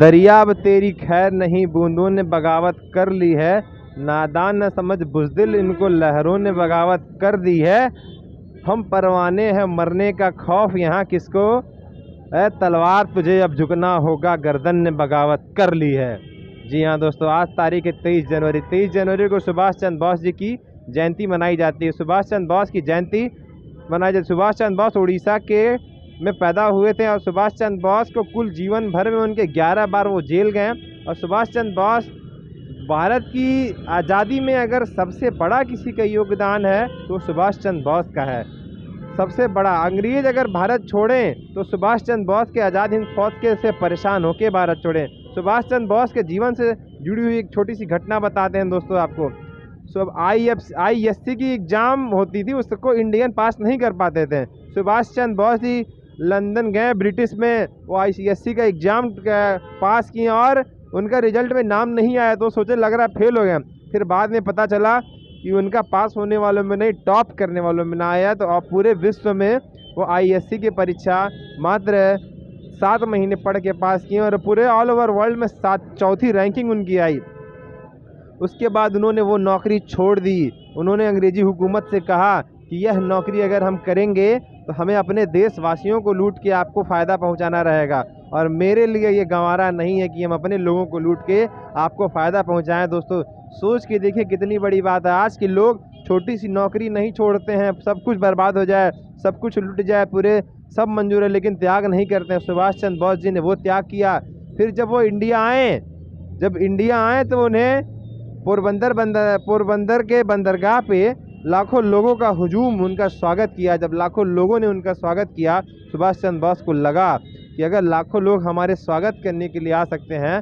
दरिया अब तेरी खैर नहीं, बूंदों ने बगावत कर ली है। नादान न समझ बुज़दिल, इनको लहरों ने बगावत कर दी है। हम परवाने हैं मरने का खौफ यहाँ किसको, ए तलवार तुझे अब झुकना होगा, गर्दन ने बगावत कर ली है। जी हाँ दोस्तों, आज तारीख है 23 जनवरी को सुभाष चंद्र बोस जी की जयंती मनाई जाती है। सुभाष चंद्र बोस की जयंती मनाई जाती। सुभाष चंद्र बोस उड़ीसा के में पैदा हुए थे और सुभाष चंद्र बोस को कुल जीवन भर में उनके 11 बार वो जेल गए। और सुभाष चंद्र बोस भारत की आज़ादी में अगर सबसे बड़ा किसी का योगदान है तो सुभाष चंद्र बोस का है, सबसे बड़ा। अंग्रेज अगर भारत छोड़ें तो सुभाष चंद्र बोस के आज़ाद हिंद फौज के से परेशान होकर भारत छोड़ें। सुभाष चंद्र बोस के जीवन से जुड़ी हुई एक छोटी सी घटना बताते हैं दोस्तों आपको। सब IFSC की एग्ज़ाम होती थी, उसको इंडियन पास नहीं कर पाते थे। सुभाष चंद्र बोस जी लंदन गए, ब्रिटिश में वो ICSE का एग्ज़ाम पास किए और उनका रिजल्ट में नाम नहीं आया तो सोचे लग रहा फेल हो गया। फिर बाद में पता चला कि उनका पास होने वालों में नहीं, टॉप करने वालों में ना आया। तो अब पूरे विश्व में वो ISC की परीक्षा मात्र 7 महीने पढ़ के पास किए और पूरे ऑल ओवर वर्ल्ड में चौथी रैंकिंग उनकी आई। उसके बाद उन्होंने वो नौकरी छोड़ दी। उन्होंने अंग्रेज़ी हुकूमत से कहा कि यह नौकरी अगर हम करेंगे तो हमें अपने देशवासियों को लूट के आपको फ़ायदा पहुंचाना रहेगा और मेरे लिए ये गंवारा नहीं है कि हम अपने लोगों को लूट के आपको फ़ायदा पहुंचाएं। दोस्तों सोच के देखिए कितनी बड़ी बात है। आज के लोग छोटी सी नौकरी नहीं छोड़ते हैं, सब कुछ बर्बाद हो जाए, सब कुछ लूट जाए, पूरे सब मंजूर है लेकिन त्याग नहीं करते हैं। सुभाष चंद्र बोस जी ने वो त्याग किया। फिर जब वो इंडिया आए तो उन्हें पोरबंदर के बंदरगाह पे लाखों लोगों का हुजूम उनका स्वागत किया। जब लाखों लोगों ने उनका स्वागत किया, सुभाष चंद्र बोस को लगा कि अगर लाखों लोग हमारे स्वागत करने के लिए आ सकते हैं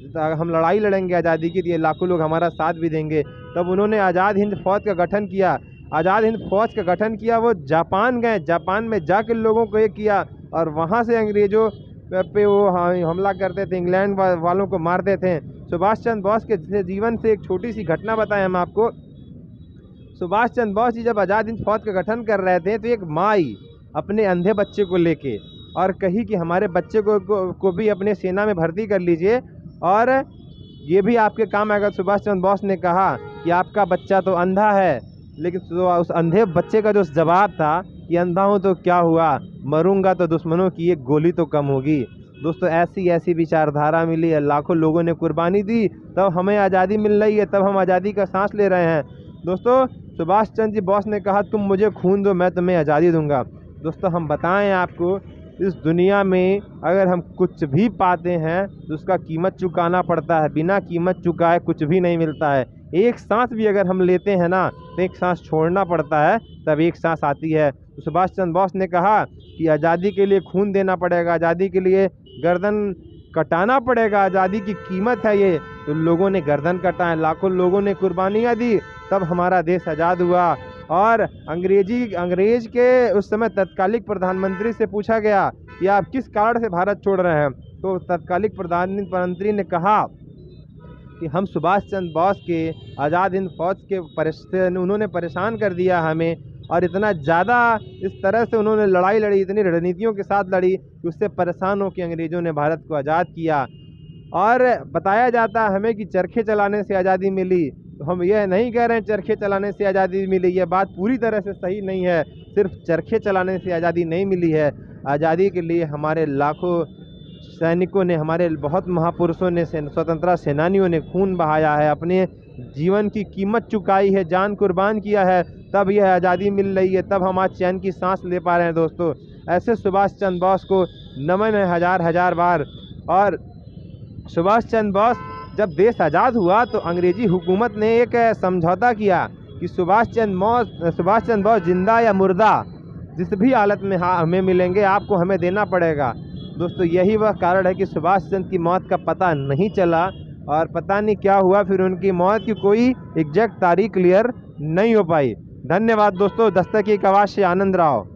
तो हम लड़ाई लड़ेंगे आज़ादी के लिए, लाखों लोग हमारा साथ भी देंगे। तब उन्होंने आज़ाद हिंद फौज का गठन किया। आज़ाद हिंद फौज का गठन किया, वो जापान गए, जापान में जाकर लोगों को एक किया और वहाँ से अंग्रेज़ों पे वो हमला करते थे, इंग्लैंड वालों को मारते थे। सुभाष चंद्र बोस के जीवन से एक छोटी सी घटना बताएं हम आपको। सुभाष चंद्र बोस जी जब आज़ाद हिंद फौज का गठन कर रहे थे तो एक माँ आई अपने अंधे बच्चे को लेके और कही कि हमारे बच्चे को भी अपने सेना में भर्ती कर लीजिए और ये भी आपके काम आएगा। सुभाष चंद्र बोस ने कहा कि आपका बच्चा तो अंधा है, लेकिन उस अंधे बच्चे का जो जवाब था कि अंधा हूँ तो क्या हुआ, मरूंगा तो दुश्मनों की एक गोली तो कम होगी। दोस्तों ऐसी विचारधारा मिली है, लाखों लोगों ने कुर्बानी दी, तब हमें आज़ादी मिल रही है, तब हम आज़ादी का सांस ले रहे हैं। दोस्तों सुभाष चंद्र जी बोस ने कहा तुम मुझे खून दो मैं तुम्हें आज़ादी दूंगा। दोस्तों हम बताएं आपको, इस दुनिया में अगर हम कुछ भी पाते हैं तो उसका कीमत चुकाना पड़ता है, बिना कीमत चुकाए कुछ भी नहीं मिलता है। एक सांस भी अगर हम लेते हैं ना तो एक सांस छोड़ना पड़ता है, तब एक सांस आती है। तो सुभाष चंद्र बोस ने कहा कि आज़ादी के लिए खून देना पड़ेगा, आज़ादी के लिए गर्दन कटाना पड़ेगा, आज़ादी की कीमत है ये। तो लोगों ने गर्दन कटाए, लाखों लोगों ने कुर्बानियाँ दी, तब हमारा देश आज़ाद हुआ। और अंग्रेज के उस समय तत्कालिक प्रधानमंत्री से पूछा गया कि आप किस कारण से भारत छोड़ रहे हैं, तो तत्कालिक प्रधानमंत्री ने कहा कि हम सुभाष चंद्र बोस के आज़ाद हिंद फौज के उन्होंने परेशान कर दिया हमें, और इतना ज़्यादा इस तरह से उन्होंने लड़ाई लड़ी, इतनी रणनीतियों के साथ लड़ी कि उससे परेशान होकर अंग्रेज़ों ने भारत को आज़ाद किया। और बताया जाता है हमें कि चरखे चलाने से आज़ादी मिली, तो हम यह नहीं कह रहे हैं चरखे चलाने से आज़ादी मिली, यह बात पूरी तरह से सही नहीं है। सिर्फ चरखे चलाने से आज़ादी नहीं मिली है, आज़ादी के लिए हमारे लाखों सैनिकों ने, हमारे बहुत महापुरुषों ने, स्वतंत्रता सेनानियों ने खून बहाया है, अपने जीवन की कीमत चुकाई है, जान कुर्बान किया है, तब यह आज़ादी मिल रही है, तब हम आज चैन की सांस ले पा रहे हैं। दोस्तों ऐसे सुभाष चंद्र बोस को नमन है हजार बार। और सुभाष चंद्र बोस जब देश आज़ाद हुआ तो अंग्रेजी हुकूमत ने एक समझौता किया कि सुभाष चंद्र बोस जिंदा या मुर्दा जिस भी हालत में हमें मिलेंगे आपको हमें देना पड़ेगा। दोस्तों यही वह कारण है कि सुभाष चंद्र की मौत का पता नहीं चला और पता नहीं क्या हुआ, फिर उनकी मौत की कोई एग्जैक्ट तारीख क्लियर नहीं हो पाई। धन्यवाद दोस्तों। दस्तक की आवाज़ से आनंद राव।